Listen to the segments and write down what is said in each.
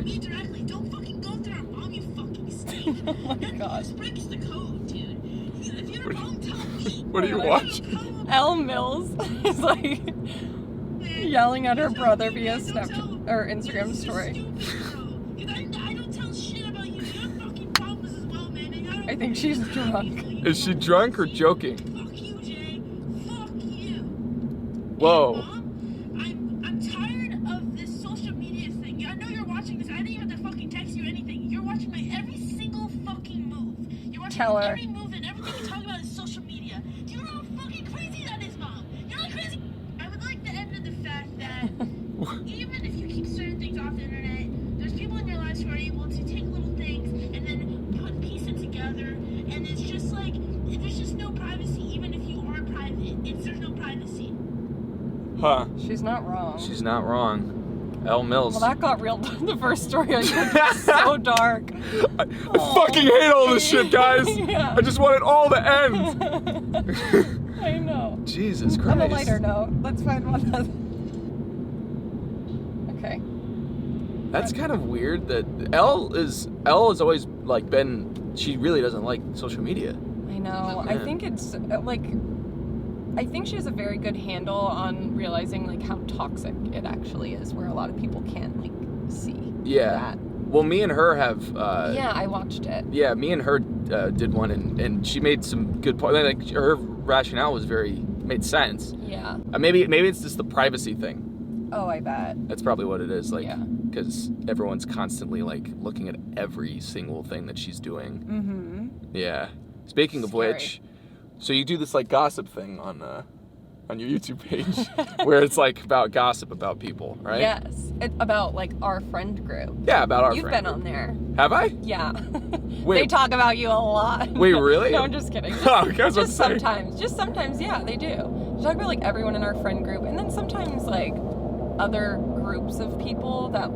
me directly. Don't fucking go through our mom, you fucking snake. Oh my God. This breaks the code, dude. If your mom tells me... What do you watch? Elle Mills is like yelling at her brother via Snapchat or Instagram story. I don't tell shit about you. You have fucking problems as well, man. I think she's drunk. Is she drunk or joking? Fuck you, Jay. Fuck you. Whoa. Mom, I'm tired of this social media thing. I know you're watching this. I didn't even have to fucking text you or anything. You're watching my every single fucking move. You're watching Tell her. every move and everything you talk about is social media. Do you know how fucking crazy that is, Mom? You're not crazy. I would like to end with the fact that even if you keep certain things off the internet, there's people in your lives who are able to take little things and then piece it together. And it's just like, there's just no privacy. Even if you are private, there's no privacy. Huh. She's not wrong. She's not wrong. Elle Mills. Well, that got real. The first story I heard was so dark. I fucking hate all this shit, guys. Yeah. I just want it all to end. I know. Jesus Christ. On a lighter note, let's find one other. Okay. That's kind of weird that Elle has always like been, she really doesn't like social media. I know. I think it's like, I think she has a very good handle on realizing like how toxic it actually is, where a lot of people can't like see that. Well, me and her have. Yeah, I watched it. Yeah, me and her did one, and she made some good points. Like her rationale was made sense. Yeah. Maybe it's just the privacy thing. Oh, I bet. That's probably what it is. Like, Yeah. because everyone's constantly like looking at every single thing that she's doing. Mm-hmm. Yeah. Speaking of Scary. which, so you do this like gossip thing on your YouTube page, where it's like about gossip about people, right? Yes. It's about like our friend group. Yeah, about our You've friend been group. on there. Have I? Yeah. Wait. They talk about you a lot. Wait, really? No, I'm just kidding. Oh, I was about to Just say. sometimes. Just sometimes, yeah, they do. They talk about like everyone in our friend group, and then sometimes like other groups of people that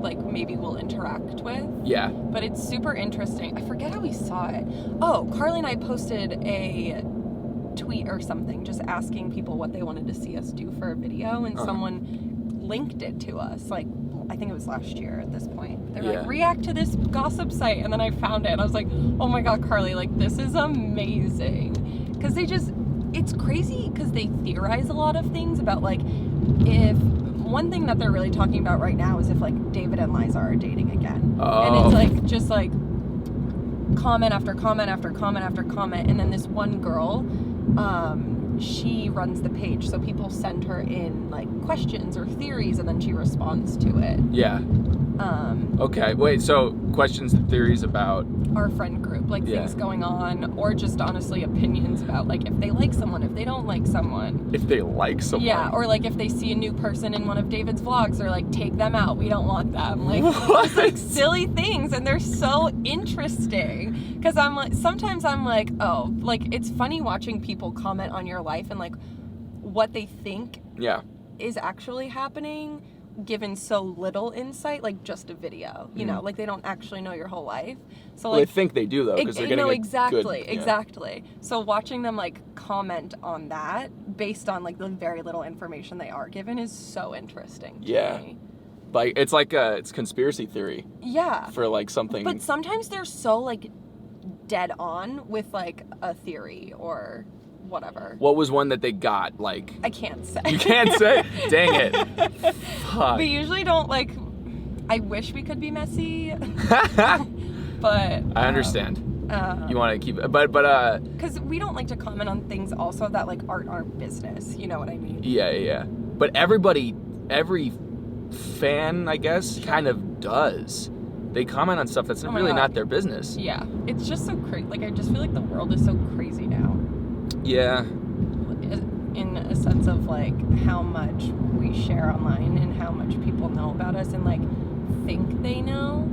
like maybe we'll interact with. Yeah. But it's super interesting. I forget how we saw it. Oh, Carly and I posted a tweet or something just asking people what they wanted to see us do for a video, and someone linked it to us. Like, I think it was last year at this point. They're like, react to this gossip site. And then I found it and I was like, oh my God, Carly, like this is amazing. Because it's crazy because they theorize a lot of things about like, if one thing that they're really talking about right now is if like David and Liza are dating again. And it's like, just like comment after comment after comment after comment. And then this one girl, she runs the page, so people send her in like questions or theories, and then she responds to it. Yeah. Okay, wait, so questions and theories about Our friend group, like things going on, or just honestly opinions about like if they like someone, if they don't like someone. if they like someone. Yeah, or like if they see a new person in one of David's vlogs, they're like, take them out, we don't want them. Like, just like silly things, and they're so interesting. Because I'm like, sometimes I'm like, oh, like it's funny watching people comment on your life and like what they think is actually happening, given so little insight, like just a video, you know, like they don't actually know your whole life. So Well, like, they think they do though, because they're getting exactly. So watching them like comment on that based on like the very little information they are given is so interesting to me. Like it's conspiracy theory. Yeah. For like something. But sometimes they're so like dead on with like a theory or whatever. What was one that they got? Like, I can't say. You can't say? Dang it. Fuck. We usually don't like. I wish we could be messy, but I understand. You want to keep it, but because we don't like to comment on things also that like aren't our business. You know what I mean? Yeah. But every fan, I guess, kind of does. They comment on stuff that's really not their business. Yeah, it's just so crazy. Like I just feel like the world is so crazy now. Yeah. In a sense of like how much we share online and how much people know about us and like think they know.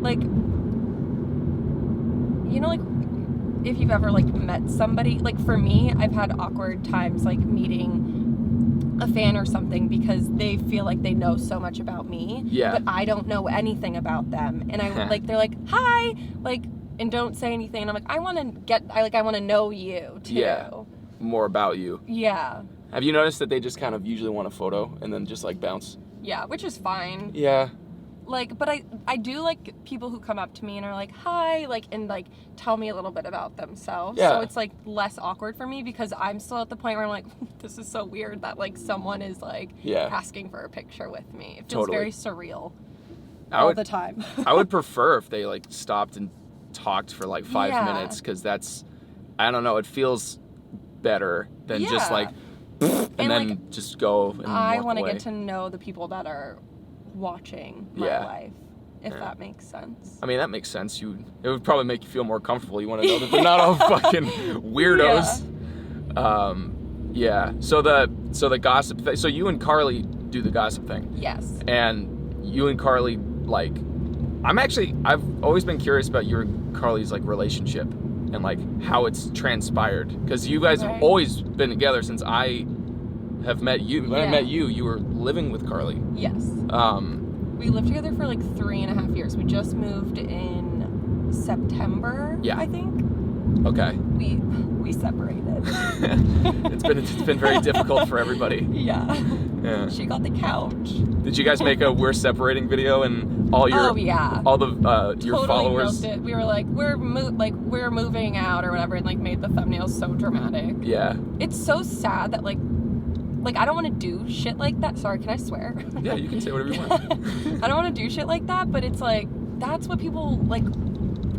Like, you know, like if you've ever like met somebody, like for me, I've had awkward times like meeting a fan or something because they feel like they know so much about me, but I don't know anything about them, and I like they're like hi, like, and don't say anything, and I'm like I want to know you too. Yeah. More about you. Yeah. Have you noticed that they just kind of usually want a photo and then just like bounce? Yeah, which is fine. Yeah. Like, but I do like people who come up to me and are like, hi, like, and like tell me a little bit about themselves. Yeah. So it's like less awkward for me because I'm still at the point where I'm like, this is so weird that like someone is like asking for a picture with me. It feels very surreal all the time. I would prefer if they like stopped and talked for like 5 minutes, because that's, I don't know, it feels better than just like, and then like, just go and I want to get to know the people that are watching my life, if that makes sense. I mean, that makes sense. It would probably make you feel more comfortable. You want to know that they're not all fucking weirdos. So the gossip thing. So you and Carly do the gossip thing. Yes. And you and Carly, like, I've always been curious about you and Carly's like relationship and like how it's transpired, because you guys have always been together since I have met you. When I met you, you were living with Carly. Yes. We lived together for like 3.5 years. We just moved in September, I think. Okay. We separated. It's been very difficult for everybody. Yeah. She got the couch. Did you guys make a "we're separating" video and all your all the your followers? Totally milked it. We were like, we're moving out or whatever, and like made the thumbnails so dramatic. Yeah. It's so sad that like I don't want to do shit like that. Sorry, can I swear? Yeah, you can say whatever you want. I don't want to do shit like that, but it's like that's what people like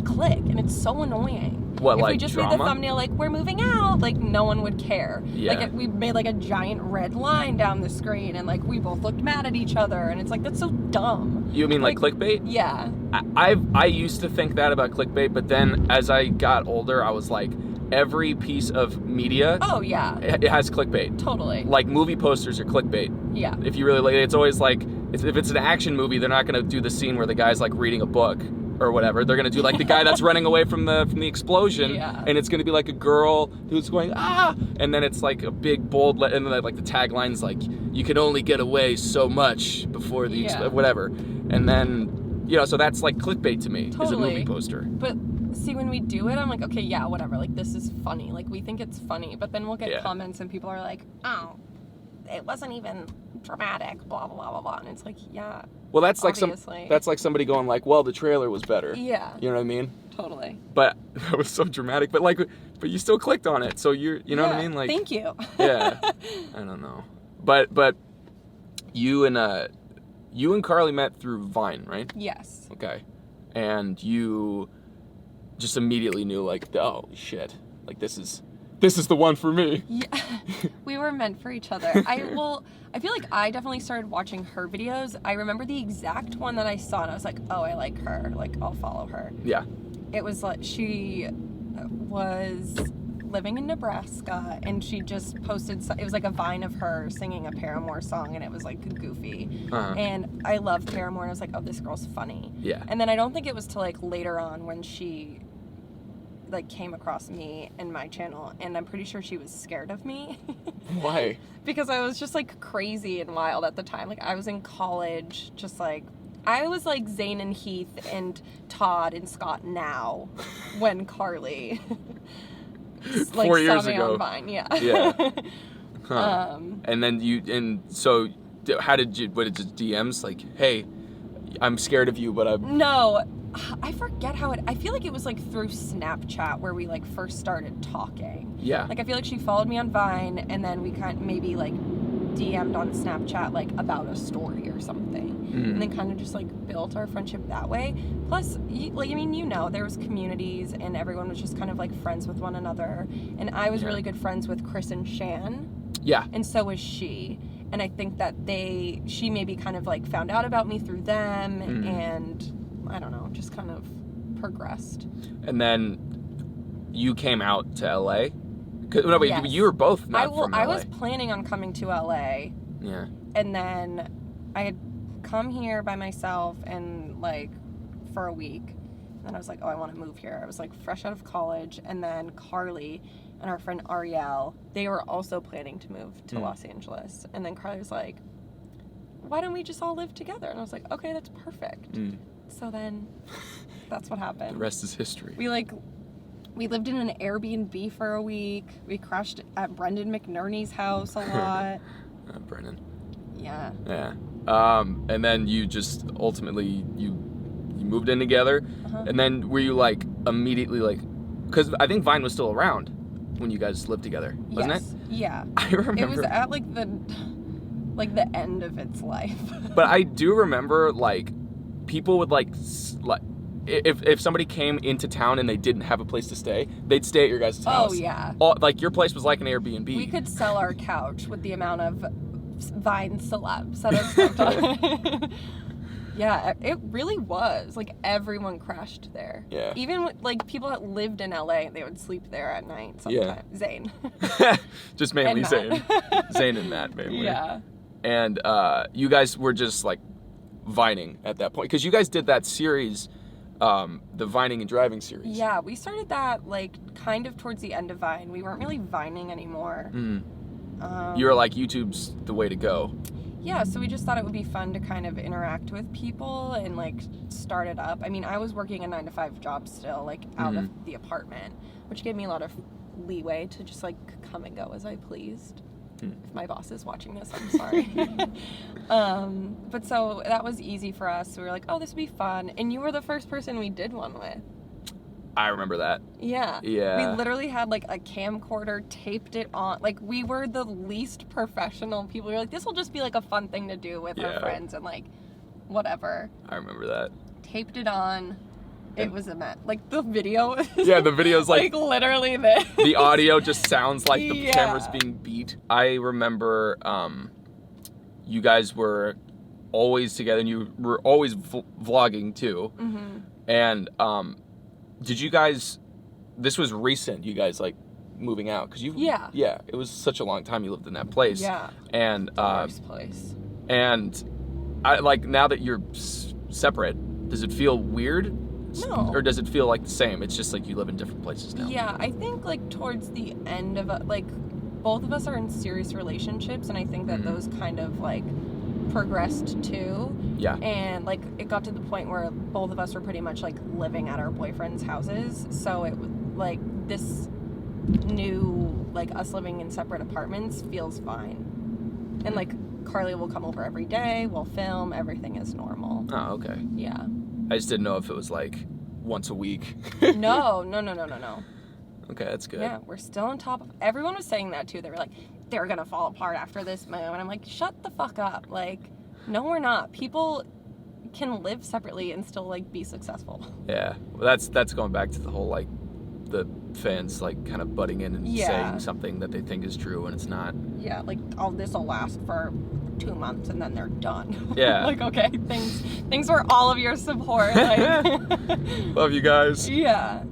click, and it's so annoying. What, if like we just drama? made the thumbnail like we're moving out, like no one would care. Yeah. Like we made like a giant red line down the screen, and like we both looked mad at each other, and it's like that's so dumb. You mean like clickbait? Yeah. I used to think that about clickbait, but then as I got older, I was like, every piece of media, it has clickbait. Totally. Like movie posters are clickbait. Yeah. If you really like it, it's always like, if it's an action movie, they're not gonna do the scene where the guy's like reading a book or whatever. They're gonna do like the guy that's running away from the explosion, and it's gonna be like a girl who's going and then it's like a big bold and then like the tagline's like, you can only get away so much before the whatever, and then so that's like clickbait to me. Totally. Is a movie poster. But see, when we do it, I'm like, okay, yeah, whatever, like this is funny, like we think it's funny, but then we'll get comments and people are like, oh, it wasn't even dramatic, blah blah blah blah, and it's like, well, that's obviously. Like somebody going like, well, the trailer was better. Yeah. You know what I mean? Totally. But that was so dramatic. But you still clicked on it, so you know what I mean? Like, thank you. Yeah. I don't know. But you and Carly met through Vine, right? Yes. Okay. And you just immediately knew like, oh shit, like this is the one for me. Yeah, we were meant for each other. I feel like I definitely started watching her videos. I remember the exact one that I saw, and I was like, oh, I like her. Like, I'll follow her. Yeah. It was like, she was living in Nebraska, and she just posted, it was like a Vine of her singing a Paramore song, and it was like goofy. And I love Paramore, and I was like, oh, this girl's funny. Yeah. And then I don't think it was till like later on when she like came across me and my channel, and I'm pretty sure she was scared of me. Why? Because I was just like crazy and wild at the time. Like I was in college, just like I was like Zane and Heath and Todd and Scott now when Carly like 4 years saw me ago on Vine. Yeah. And then so how did you, what, just DMs like, hey, I'm scared of you, but I'm... No, I forget how I feel like it was like through Snapchat where we like first started talking. Yeah. Like I feel like she followed me on Vine, and then we kind of maybe like DM'd on Snapchat like about a story or something. And then kind of just like built our friendship that way. Plus, like, I mean, there was communities and everyone was just kind of like friends with one another. And I was really good friends with Chris and Shan. Yeah. And so was she. And I think that she maybe kind of like found out about me through them, and I don't know, just kind of progressed. And then you came out to LA? No, but you were both not from LA. I was planning on coming to LA. Yeah. And then I had come here by myself and like for a week. And then I was like, oh, I want to move here. I was like fresh out of college. And then Carly and our friend Ariel, they were also planning to move to Los Angeles. And then Carly was like, why don't we just all live together? And I was like, okay, that's perfect. So then that's what happened. The rest is history. We lived in an Airbnb for a week. We crashed at Brendan McNerney's house a lot. Brendan. Yeah. Yeah. And then you just ultimately you moved in together. And then were you like immediately like, because I think Vine was still around when you guys lived together, wasn't it? Yeah. I remember. It was at like the end of its life. But I do remember like people would like if somebody came into town and they didn't have a place to stay, they'd stay at your guys' house. Oh yeah. Like your place was like an Airbnb. We could sell our couch with the amount of Vine celebs that have stepped on. Yeah, it really was. Like, everyone crashed there. Yeah. Even, like, people that lived in LA, they would sleep there at night sometimes. Yeah. Zane. Just mainly Zane. Zane and Matt, mainly. Yeah. And you guys were just, like, vining at that point. Because you guys did that series, the vining and driving series. Yeah, we started that, like, kind of towards the end of Vine. We weren't really vining anymore. You were like, YouTube's the way to go. Yeah, so we just thought it would be fun to kind of interact with people and, like, start it up. I mean, I was working a 9-to-5 job still, like, out of the apartment, which gave me a lot of leeway to just, like, come and go as I pleased. If my boss is watching this, I'm sorry. But so that was easy for us. So we were like, oh, this would be fun. And you were the first person we did one with. I remember that. Yeah. Yeah. We literally had, like, a camcorder, taped it on. Like, we were the least professional people. We were like, this will just be, like, a fun thing to do with our friends and, like, whatever. I remember that. Taped it on. It was a mess. Like, the video. Yeah, the video's like literally this. The audio just sounds like the camera's being beat. I remember you guys were always together and you were always vlogging too. And did you guys, this was recent, you guys like moving out? Cause yeah, it was such a long time you lived in that place. Yeah. And the worst place. And I like, now that you're separate, does it feel weird? No. Or does it feel like the same? It's just like you live in different places now. Yeah, I think like towards the end of it, like both of us are in serious relationships, and I think that those kind of like progressed too. Yeah. And like it got to the point where both of us were pretty much like living at our boyfriends' houses. So it was like this new, like us living in separate apartments feels fine. And like Carly will come over every day, we'll film, everything is normal. Oh, okay. Yeah. I just didn't know if it was like once a week. No. Okay, that's good. Yeah, we're still on top of. Everyone was saying that too. They were like, they're gonna fall apart after this move, and I'm like, shut the fuck up. Like, no, we're not. People can live separately and still like be successful. Yeah, well, that's going back to the whole like the fans like kind of butting in and saying something that they think is true when it's not. Yeah, like this will last for 2 months and then they're done. Yeah. Like, okay, thanks for all of your support. Like, love you guys. Yeah.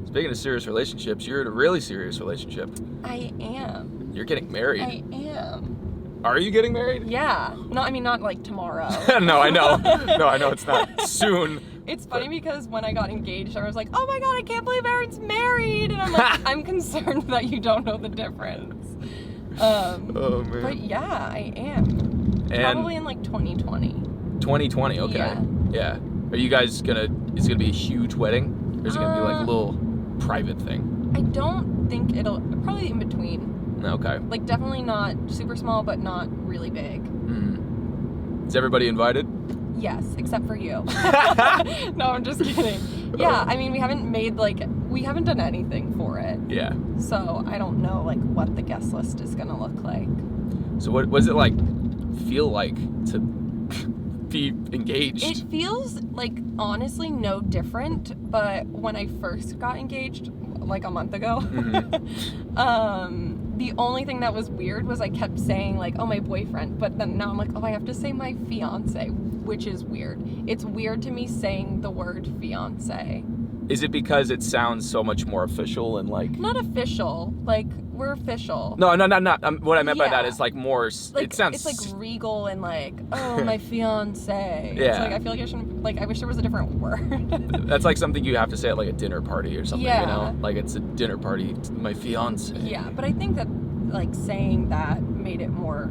Speaking of serious relationships, you're in a really serious relationship. I am. You're getting married. I am. Are you getting married? Yeah. No, I mean not like tomorrow. No, I know. No, I know it's not soon. It's funny because when I got engaged, I was like, oh my god, I can't believe Erin's married. And I'm like, I'm concerned that you don't know the difference. Oh, man. But yeah, I am. And probably in like 2020. 2020, okay. Yeah. Are you guys is it gonna be a huge wedding? Or is it gonna be like a little private thing? I don't think probably in between. Okay. Like definitely not super small, but not really big. Is everybody invited? Yes, except for you. No, I'm just kidding. Yeah, I mean, we haven't done anything for it. Yeah. So I don't know, like, what the guest list is gonna look like. So what does it feel like to be engaged? It feels like, honestly, no different, but when I first got engaged, like a month ago, the only thing that was weird was I kept saying, like, oh, my boyfriend, but then now I'm like, oh, I have to say my fiance, which is weird. It's weird to me saying the word fiance. Is it because it sounds so much more official and like... Not official. Like, we're official. No, not. What I meant by that is like more... Like, it sounds... It's like regal and like, oh, my fiance. Yeah. It's like, I feel like I shouldn't... Like, I wish there was a different word. That's like something you have to say at like a dinner party or something, you know? Like, it's a dinner party, my fiance. Yeah, but I think that, like, saying that made it more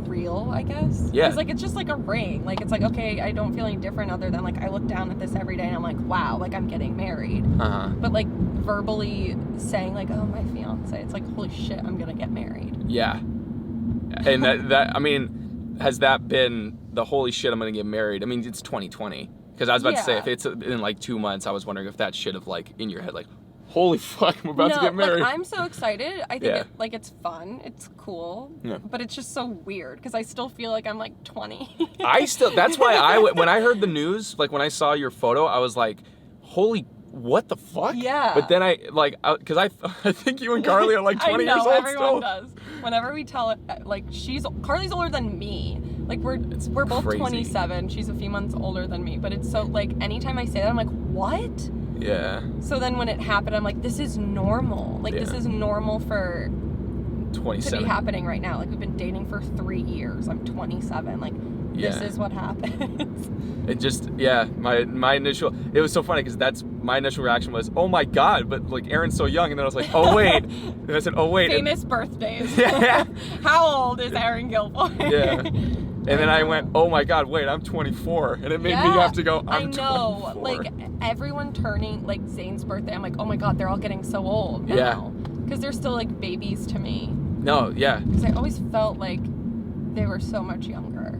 real, I guess. Yeah. Because, like, it's just like a ring. Like, it's like, okay, I don't feel any different other than, like, I look down at this every day and I'm like, wow, like, I'm getting married. But, like, verbally saying, like, oh, my fiance, it's like, holy shit, I'm gonna get married. Yeah. And that I mean, has that been the holy shit, I'm gonna get married? I mean, it's 2020. Because I was about to say, if it's in like 2 months, I was wondering if that shit of like in your head, like, holy fuck, I'm about to get married. Like, I'm so excited. I think it's fun. It's cool. Yeah. But it's just so weird because I still feel like I'm like 20. That's why when I heard the news, like when I saw your photo, I was like, holy, what the fuck? Yeah. But then because I think you and Carly are like 20 years old everyone does. Whenever we tell it, like Carly's older than me. Like we're both crazy. 27. She's a few months older than me. But it's so like anytime I say that, I'm like, what? Yeah. So then when it happened, I'm like, this is normal. Like this is normal for 27 to be happening right now. Like we've been dating for 3 years. I'm 27. Like this is what happens. It just my initial, it was so funny because my initial reaction was, oh my god, but like Erin's so young, and then I was like, oh wait, and I said, oh wait, famous birthdays. Yeah. How old is Erin Gilfoy? Yeah. And then I went, oh my god, wait, I'm 24. And it made me have to go, I'm 24. Like, everyone turning, like, Zane's birthday, I'm like, oh my god, they're all getting so old now. Yeah. Because they're still, like, babies to me. No, yeah. Because I always felt like they were so much younger.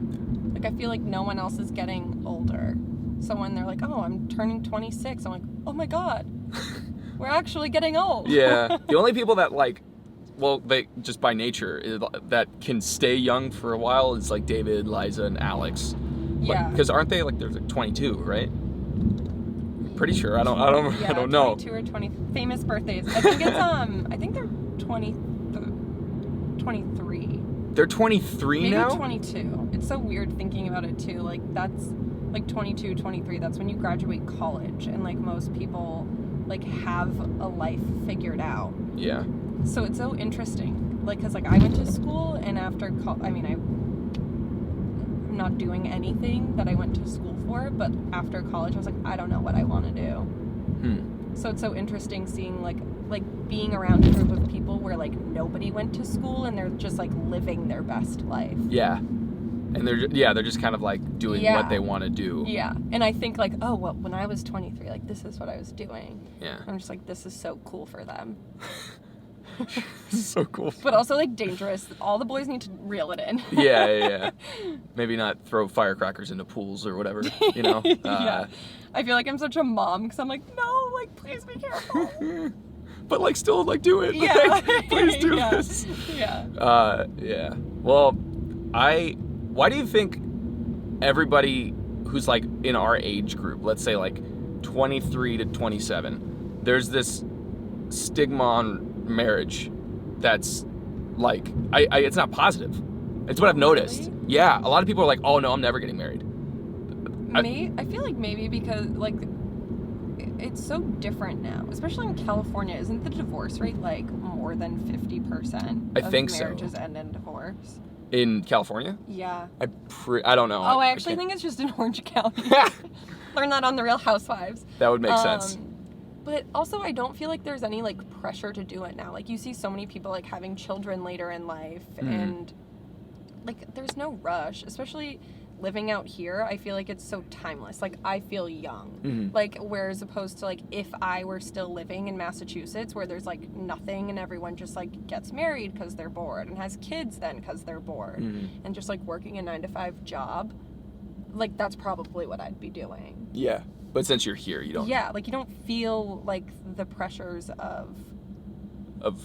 Like, I feel like no one else is getting older. So when they're like, oh, I'm turning 26, I'm like, oh my god, we're actually getting old. Yeah. The only people that, like, well, they just by nature that can stay young for a while is like David, Liza, and Alex. Yeah. Because aren't they like they're like 22, right? Pretty sure. I don't know. 22 or 20 famous birthdays. I think it's I think they're 23. They're 23 now? Maybe 22. It's so weird thinking about it too. Like that's like 22, 23. That's when you graduate college, and like most people like have a life figured out. Yeah. So it's so interesting, like, because, like, I went to school, and after, I'm not doing anything that I went to school for, but after college, I was like, I don't know what I want to do. So it's so interesting seeing, like being around a group of people where, like, nobody went to school, and they're just, like, living their best life. Yeah. And they're just kind of, like, doing what they want to do. Yeah. And I think, like, oh, well, when I was 23, like, this is what I was doing. Yeah. I'm just like, this is so cool for them. This is so cool. But also, like, dangerous. All the boys need to reel it in. Yeah. Maybe not throw firecrackers into pools or whatever, you know? Yeah. I feel like I'm such a mom because I'm like, no, like, please be careful. But, like, still, like, do it. Yeah. Like, please do this. Yeah. Yeah. Well, why do you think everybody who's, like, in our age group, let's say, like, 23 to 27, there's this stigma on marriage that's like it's not positive. It's what I've noticed. Really? Yeah, a lot of people are like, oh no, I'm never getting married. I feel like maybe because like it's so different now, especially in California. Isn't the divorce rate like more than 50% of marriages end in divorce? In California? Yeah. I don't know. Oh, I actually think it's just in Orange County. Learn that on The Real Housewives. That would make sense. But also, I don't feel like there's any, like, pressure to do it now. Like, you see so many people, like, having children later in life, and, like, there's no rush. Especially living out here, I feel like it's so timeless. Like, I feel young. Like, whereas opposed to, like, if I were still living in Massachusetts, where there's, like, nothing, and everyone just, like, gets married because they're bored, and has kids then because they're bored, and just, like, working a 9-to-5 job, like, that's probably what I'd be doing. Yeah. But since you're here, you don't... Yeah, like, you don't feel, like, the pressures of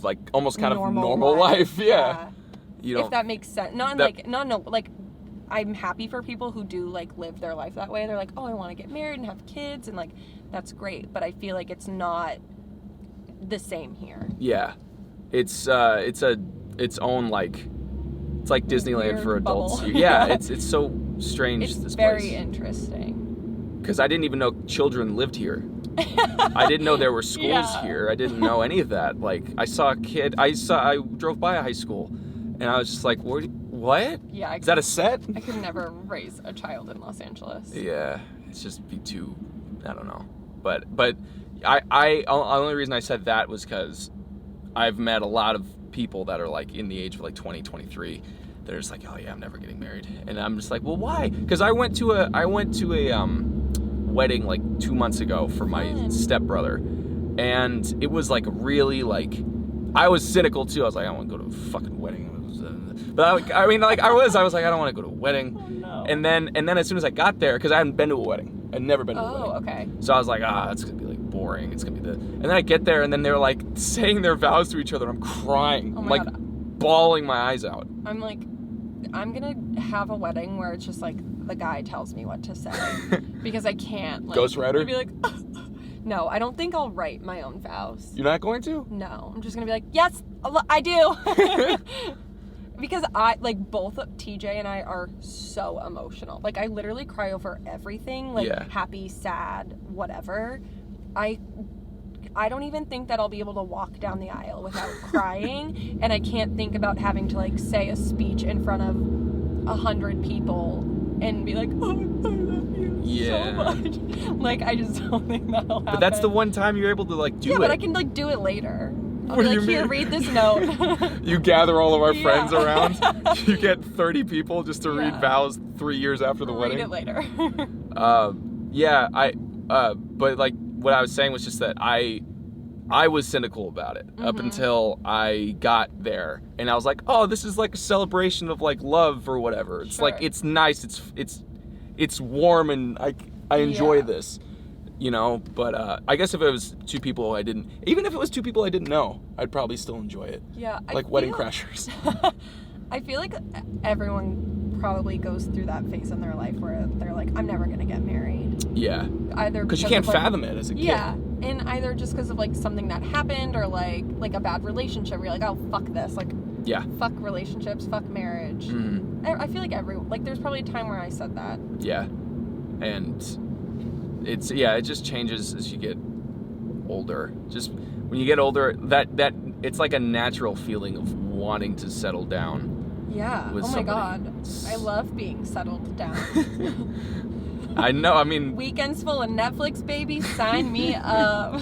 like, almost kind of normal life. Yeah. You don't... If that makes sense. Like, I'm happy for people who do, like, live their life that way. They're like, oh, I want to get married and have kids, and, like, that's great. But I feel like it's not the same here. Yeah. It's its own, like... It's like Disneyland weird for adults. Bubble. Yeah, it's so strange, it's this very place. Because I didn't even know children lived here. I didn't know there were schools here. I didn't know any of that. Like, I saw a kid. I drove by a high school, and I was just like, what? Yeah. Is that a set? I could never raise a child in Los Angeles. Yeah, it's just be too, I don't know. But the only reason I said that was because I've met a lot of people that are like in the age of like 20, 23. They're just like, oh yeah, I'm never getting married. And I'm just like, well, why? Because I went to a wedding like 2 months ago for my stepbrother, and it was like really like, I was cynical too. I was like, I want to go to a fucking wedding. But I mean, like, I was like, I don't want to go to a wedding. Oh, no. And then as soon as I got there, because I hadn't been to a wedding. I'd never been to a wedding. Oh, okay. So I was like, it's going to be, like, boring. It's going to be And then I get there, and then they're, like, saying their vows to each other. I'm crying. Oh, I'm, my like, God. bawling my eyes out. I'm like, I'm going to have a wedding where it's just, like, the guy tells me what to say. Because I can't, like... Ghostwriter? I'd be like... No, I don't think I'll write my own vows. You're not going to? No. I'm just going to be like, yes, I do. Because both TJ and I are so emotional. Like, I literally cry over everything. Like, happy, sad, whatever. I don't even think that I'll be able to walk down the aisle without crying. And I can't think about having to, like, say a speech in front of 100 people and be like, oh, I love you so much. Like, I just don't think that'll happen. But that's the one time you're able to, like, do it. Yeah, but I can, like, do it later. I'll What be do like, you here, mean? read this note. You gather all of our friends around. You get 30 people just to read vows 3 years after the wedding. Read it later. But like what I was saying was just that I was cynical about it up until I got there, and I was like, oh, this is like a celebration of like love or whatever. It's like, it's nice. It's warm, and I enjoy this. You know, but I guess if it was two people even if it was two people I didn't know, I'd probably still enjoy it. Yeah. Like Wedding Crashers. I feel like everyone probably goes through that phase in their life where they're like, I'm never going to get married. Yeah. Either because you can't fathom it as a kid. Yeah. And either just because of like something that happened or like a bad relationship where you're like, oh, fuck this. Like, fuck relationships, fuck marriage. Mm-hmm. I feel like there's probably a time where I said that. Yeah. And it just changes as you get older. Just when you get older, that it's like a natural feeling of wanting to settle down. Yeah. With my somebody. God. I love being settled down. I know. I mean, weekends full of Netflix, baby. Sign me up.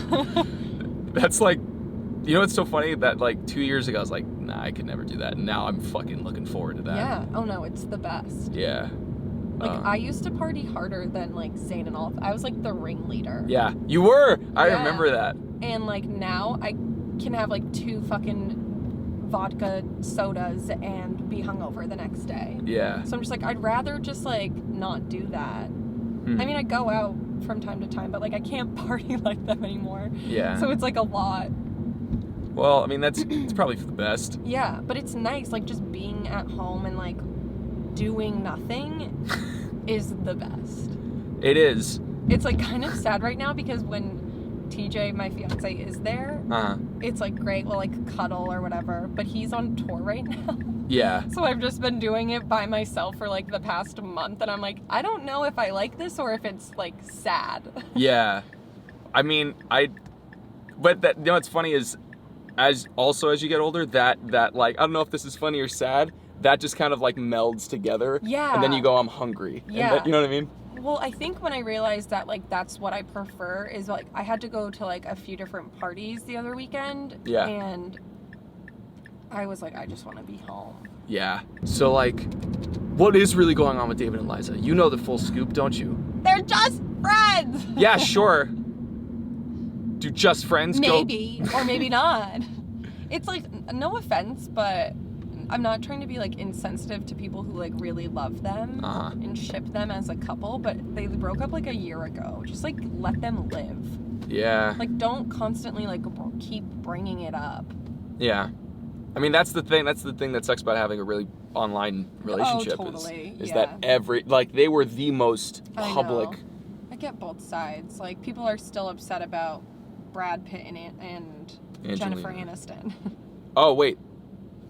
That's like, you know, it's so funny that like 2 years ago I was like, nah, I could never do that. And now I'm fucking looking forward to that. Yeah. Oh no, it's the best. Yeah. Like, I used to party harder than, like, Zane and all. I was, like, the ringleader. Yeah, you were. I remember that. And, like, now I can have, like, 2 fucking vodka sodas and be hungover the next day. Yeah. So I'm just like, I'd rather just, like, not do that. I mean, I go out from time to time, but, like, I can't party like them anymore. Yeah. So it's, like, a lot. Well, I mean, it's probably for the best. Yeah, but it's nice, like, just being at home and, like, doing nothing is the best. It is. It's like kind of sad right now because when TJ, my fiance, is there, it's like great, we'll like cuddle or whatever, but he's on tour right now. Yeah. So I've just been doing it by myself for like the past month, and I'm like, I don't know if I like this or if it's like sad. Yeah. I mean, but that, you know what's funny is as you get older, that like, I don't know if this is funny or sad, that just kind of like melds together. Yeah. And then you go, I'm hungry. Yeah. And you know what I mean? Well, I think when I realized that like that's what I prefer is like I had to go to like a few different parties the other weekend. Yeah. And I was like, I just want to be home. Yeah. So like, what is really going on with David and Liza? You know the full scoop, don't you? They're just friends! Yeah, sure. Do just friends maybe, or maybe not. It's like, no offense, but I'm not trying to be like insensitive to people who like really love them and ship them as a couple, but they broke up like a year ago. Just like let them live. Yeah. Like don't constantly like keep bringing it up. Yeah. I mean, that's the thing that sucks about having a really online relationship. Oh, totally. is that they were the most public. I get both sides. Like people are still upset about Brad Pitt and Jennifer Aniston. Oh, wait.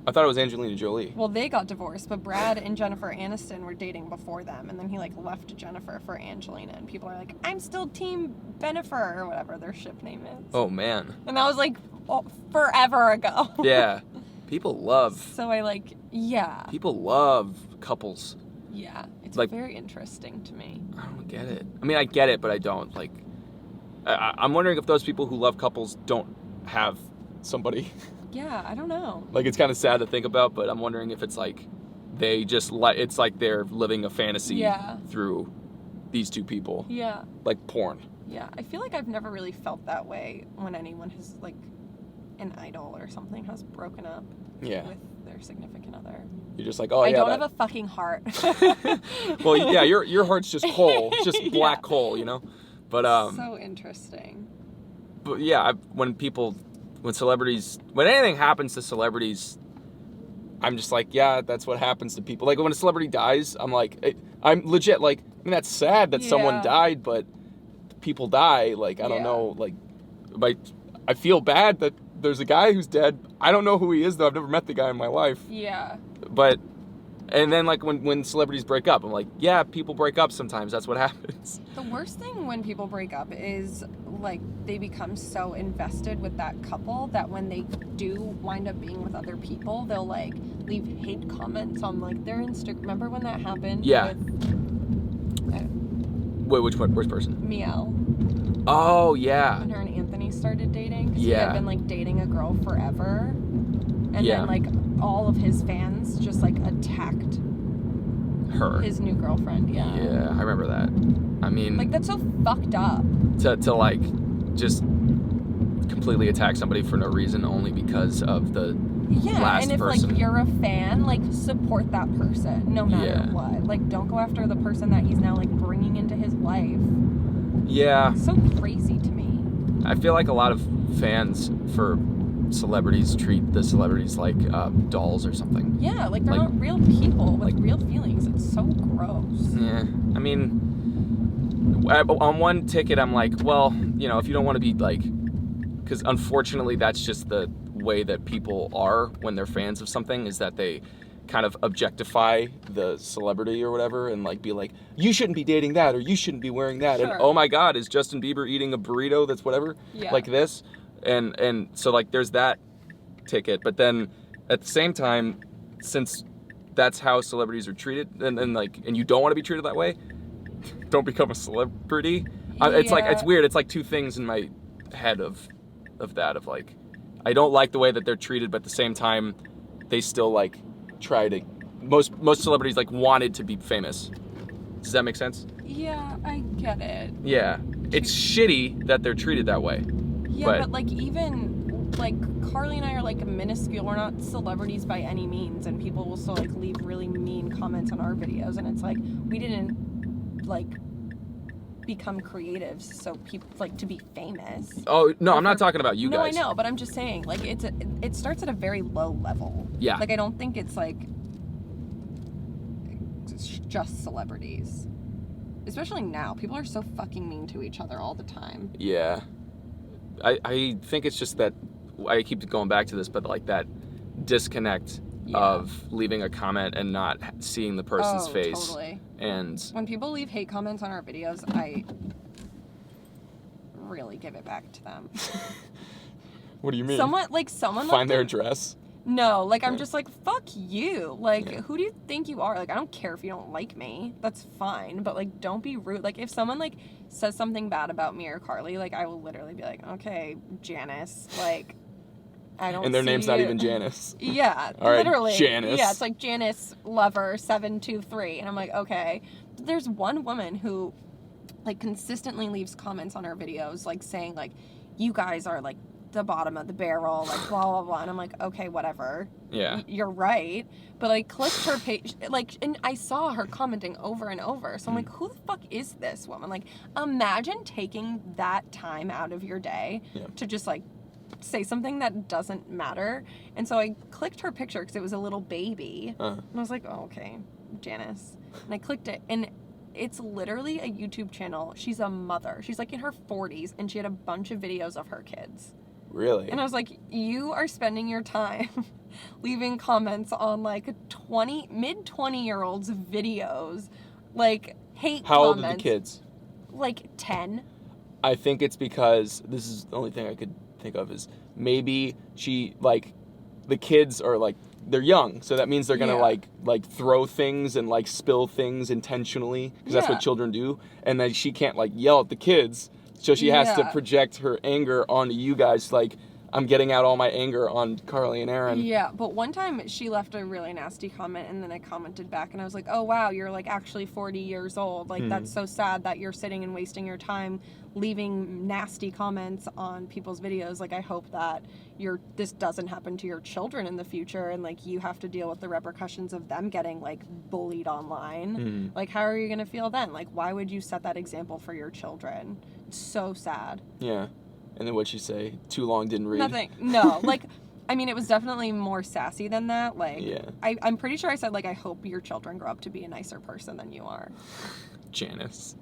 I thought it was Angelina Jolie. Well, they got divorced, but Brad and Jennifer Aniston were dating before them, and then he, like, left Jennifer for Angelina, and people are like, I'm still Team Bennifer, or whatever their ship name is. Oh, man. And that was, like, forever ago. Yeah. People love... So I, like, yeah. People love couples. Yeah. It's like, very interesting to me. I don't get it. I mean, I get it, but I don't. Like, I'm wondering if those people who love couples don't have somebody... Yeah, I don't know. Like, it's kind of sad to think about, but I'm wondering if it's like they just it's like they're living a fantasy through these two people. Yeah. Like porn. Yeah, I feel like I've never really felt that way when anyone has, like, an idol or something has broken up. with their significant other. You're just like, oh, I don't have a fucking heart. Well, yeah, your heart's just coal. It's just black coal, you know? But, so interesting. But, yeah, when anything happens to celebrities, I'm just like, yeah, that's what happens to people. Like, when a celebrity dies, I'm like, I'm legit, like, I mean, that's sad that someone died, but people die. Like, I don't know, like, I feel bad that there's a guy who's dead. I don't know who he is, though. I've never met the guy in my life. Yeah. But, and then, like, when celebrities break up, I'm like, yeah, people break up sometimes. That's what happens. The worst thing when people break up is, like, they become so invested with that couple that when they do wind up being with other people, they'll, like, leave hate comments on, like, their Instagram. Remember when that happened? Yeah. Wait, which person? Miel. Oh, yeah. When her and Anthony started dating. Because he had been, like, dating a girl forever. And then, like, all of his fans just, like, attacked his new girlfriend. Yeah. Yeah, I remember that. I mean... Like, that's so fucked up. To like, just completely attack somebody for no reason only because of the last and if, person. like, you're a fan, like, support that person no matter what. Like, don't go after the person that he's now, like, bringing into his life. Yeah. It's so crazy to me. I feel like a lot of fans for celebrities treat the celebrities like dolls or something. Yeah, like they're not real people with real feelings. It's so gross. Yeah, I mean, on one ticket I'm like, well, you know, if you don't want to be like, because unfortunately that's just the way that people are when they're fans of something, is that they kind of objectify the celebrity or whatever and like be like, you shouldn't be dating that, or you shouldn't be wearing that, and oh my god, is Justin Bieber eating a burrito that's whatever, like this? And so, like, there's that ticket. But then, at the same time, since that's how celebrities are treated, and you don't want to be treated that way, don't become a celebrity. It's like, it's weird. It's like two things in my head of like, I don't like the way that they're treated, but at the same time, they still, like, try to... Most celebrities, like, wanted to be famous. Does that make sense? Yeah, I get it. Yeah. It's shitty that they're treated that way. Yeah, but like, even, like, Carly and I are, like, minuscule. We're not celebrities by any means, and people will still, like, leave really mean comments on our videos, and it's like, we didn't, like, become creatives so people, like, to be famous. Oh, no, I'm not talking about you guys. No, I know, but I'm just saying, like, it starts at a very low level. Yeah. Like, I don't think it's, like, just celebrities. Especially now. People are so fucking mean to each other all the time. Yeah. I think it's just that, I keep going back to this, but like that disconnect of leaving a comment and not seeing the person's face. Totally. And when people leave hate comments on our videos, I really give it back to them. What do you mean? Someone find their address? No, like, I'm just like, fuck you. Like, who do you think you are? Like, I don't care if you don't like me. That's fine. But, like, don't be rude. Like, if someone, like, says something bad about me or Carly, like, I will literally be like, okay, Janice, like, I don't see. And their name's not even Janice. Yeah, all right, literally. Janice. Yeah, it's like Janice Lover 723. And I'm like, okay. There's one woman who, like, consistently leaves comments on our videos, like, saying, like, you guys are, like, the bottom of the barrel, like, blah, blah, blah. And I'm like, okay, whatever. Yeah. You're right. But I clicked her page, like, and I saw her commenting over and over. So I'm like, who the fuck is this woman? Like, imagine taking that time out of your day to just, like, say something that doesn't matter. And so I clicked her picture because it was a little baby. And I was like, oh, okay, Janice. And I clicked it, and it's literally a YouTube channel. She's a mother. She's, like, in her 40s, and she had a bunch of videos of her kids. Really? And I was like, you are spending your time leaving comments on, like, mid-20-year-olds' videos, like, hate comments. How old are the kids? Like, 10. I think it's because, this is the only thing I could think of, is maybe she, like, the kids are, like, they're young, so that means they're gonna like throw things and like spill things intentionally, because that's what children do, and then she can't like yell at the kids, so she has to project her anger onto you guys, like I'm getting out all my anger on Carly and Erin. Yeah, but one time she left a really nasty comment, and then I commented back, and I was like, oh, wow, you're, like, actually 40 years old. Like, that's so sad that you're sitting and wasting your time leaving nasty comments on people's videos. Like, I hope that this doesn't happen to your children in the future, and, like, you have to deal with the repercussions of them getting, like, bullied online. Like, how are you going to feel then? Like, why would you set that example for your children? It's so sad. Yeah. And then what'd she say? Too long, didn't read? Nothing. No. Like, I mean, it was definitely more sassy than that. Like, yeah. I'm pretty sure I said, like, I hope your children grow up to be a nicer person than you are. Janice.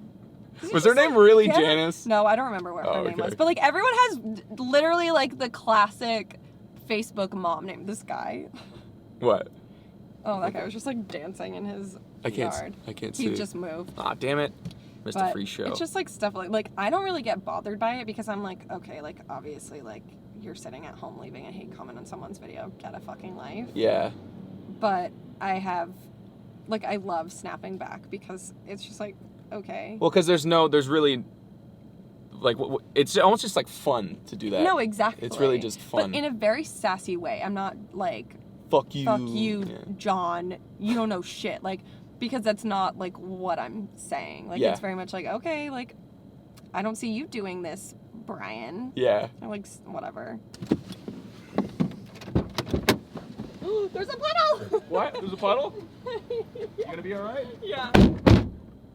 Was her name really Janice? No, I don't remember what her name was. But, like, everyone has literally, like, the classic Facebook mom name. This guy. What? Oh, that guy was just, like, dancing in his yard. I can't see. He just moved. Ah, damn it. Missed a free show. It's just, like, stuff like, I don't really get bothered by it because I'm like, okay, like, obviously, like, you're sitting at home leaving a hate comment on someone's video. Get a fucking life. Yeah. But I have, like, I love snapping back because it's just, like, okay. Well, because there's really, like, it's almost just, like, fun to do that. No, exactly. It's really just fun. But in a very sassy way. I'm not, like, fuck you, yeah. John, you don't know shit. Like, because that's not, like, what I'm saying. Like, it's very much like, okay, like, I don't see you doing this, Brian. Yeah. I'm like, whatever. There's a puddle! What? There's a puddle? You gonna be alright? Yeah.